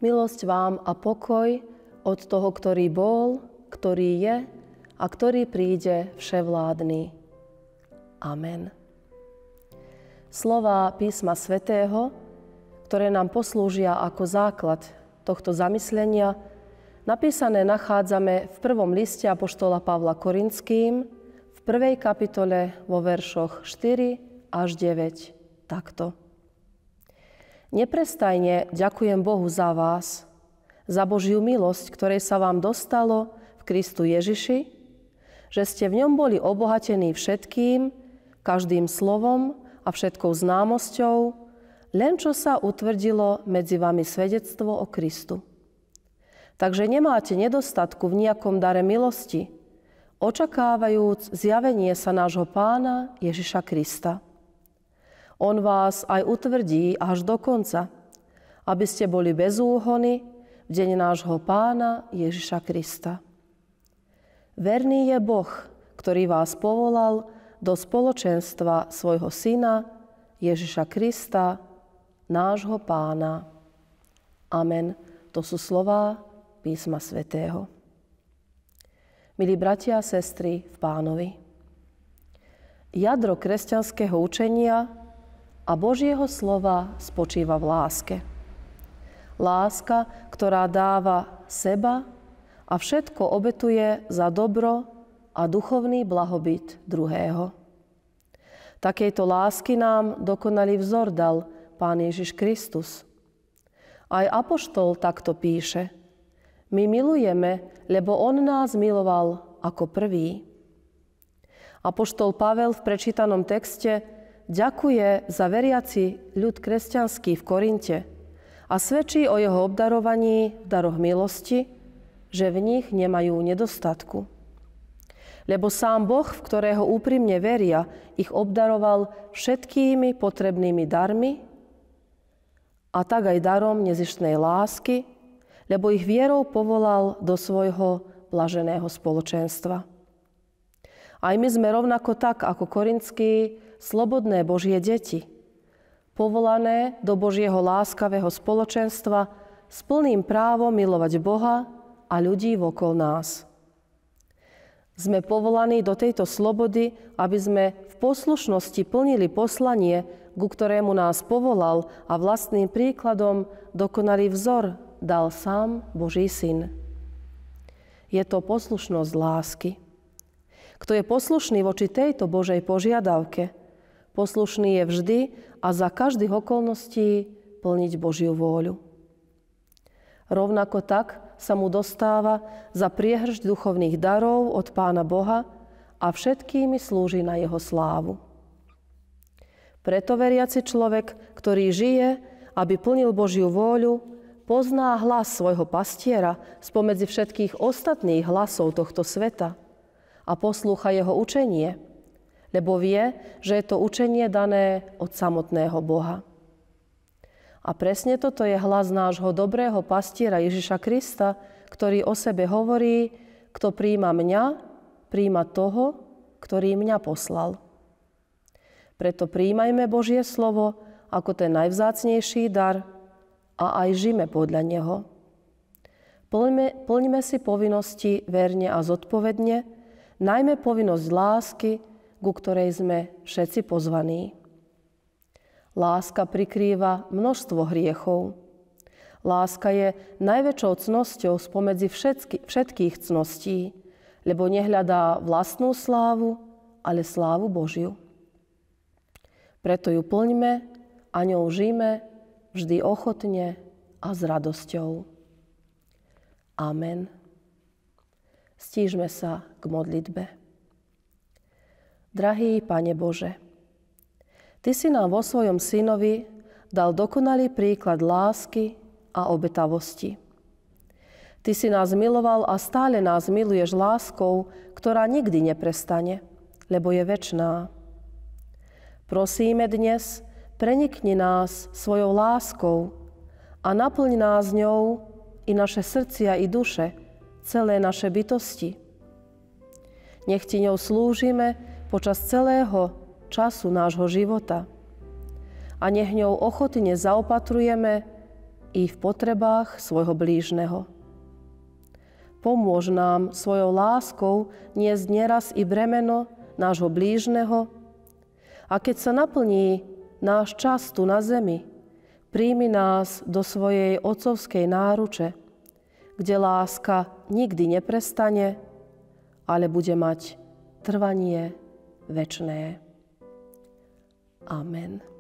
Milosť vám a pokoj od toho, ktorý bol, ktorý je a ktorý príde vševládny. Amen. Slová písma svätého, ktoré nám poslúžia ako základ tohto zamyslenia, napísané nachádzame v prvom liste apoštola Pavla Korinským, v 1. kapitole vo veršoch 4 až 9 takto. Neprestajne ďakujem Bohu za vás, za Božiu milosť, ktorej sa vám dostalo v Kristu Ježiši, že ste v ňom boli obohatení všetkým, každým slovom a všetkou známosťou, len čo sa utvrdilo medzi vami svedectvo o Kristu. Takže nemáte nedostatku v nejakom dare milosti, očakávajúc zjavenie sa nášho Pána Ježiša Krista. On vás aj utvrdí až do konca, aby ste boli bez úhony v deň nášho Pána Ježiša Krista. Verný je Boh, ktorý vás povolal do spoločenstva svojho Syna Ježiša Krista, nášho Pána. Amen. To sú slová písma svätého. Milí bratia a sestry v Pánovi, jadro kresťanského učenia a Božieho slova spočíva v láske. Láska, ktorá dáva seba a všetko obetuje za dobro a duchovný blahobyt druhého. Takejto lásky nám dokonalý vzor dal Pán Ježiš Kristus. Aj apoštol takto píše: My milujeme, lebo on nás miloval ako prvý. Apoštol Pavel v prečítanom texte ďakuje za veriaci ľud kresťanský v Korinte a svedčí o jeho obdarovaní v daroch milosti, že v nich nemajú nedostatku. Lebo sám Boh, v ktorého úprimne veria, ich obdaroval všetkými potrebnými darmi a tak aj darom nezištnej lásky, lebo ich vierou povolal do svojho blaženého spoločenstva. Aj my sme rovnako tak, ako korinskí, slobodné Božie deti, povolané do Božieho láskavého spoločenstva s plným právom milovať Boha a ľudí okolo nás. Sme povolaní do tejto slobody, aby sme v poslušnosti plnili poslanie, ku ktorému nás povolal a vlastným príkladom dokonalý vzor dal sám Boží Syn. Je to poslušnosť lásky. Kto je poslušný voči tejto Božej požiadavke, poslušný je vždy a za každých okolností plniť Božiu vôľu. Rovnako tak sa mu dostáva za priehršť duchovných darov od Pána Boha a všetkými slúži na jeho slávu. Preto veriaci človek, ktorý žije, aby plnil Božiu vôľu, pozná hlas svojho pastiera spomedzi všetkých ostatných hlasov tohto sveta a poslúcha jeho učenie, lebo vie, že je to učenie dané od samotného Boha. A presne toto je hlas nášho dobrého pastiera Ježiša Krista, ktorý o sebe hovorí: kto prijíma mňa, prijíma toho, ktorý mňa poslal. Preto prijímajme Božie slovo ako ten najvzácnejší dar a aj žime podľa neho. Plňme si povinnosti verne a zodpovedne, najmä povinnosť lásky, ku ktorej sme všetci pozvaní. Láska prikrýva množstvo hriechov. Láska je najväčšou cnosťou spomedzi všetkých cností, lebo nehľadá vlastnú slávu, ale slávu Božiu. Preto ju plňme a ňou žijme vždy ochotne a s radosťou. Amen. Stížme sa k modlitbe. Drahý Pane Bože, Ty si nám vo svojom Synovi dal dokonalý príklad lásky a obetavosti. Ty si nás miloval a stále nás miluješ láskou, ktorá nikdy neprestane, lebo je večná. Prosíme dnes, prenikni nás svojou láskou a naplň nás ňou i naše srdcia i duše, celé naše bytosti. Nech Ti ňou slúžime počas celého času nášho života a nech ňou ochotne zaopatrujeme i v potrebách svojho blížneho. Pomôž nám svojou láskou niesť nieraz i bremeno nášho blížneho a keď sa naplní náš čas tu na zemi, príjmi nás do svojej otcovskej náruče, kde láska nikdy neprestane, ale bude mať trvanie večné. Amen.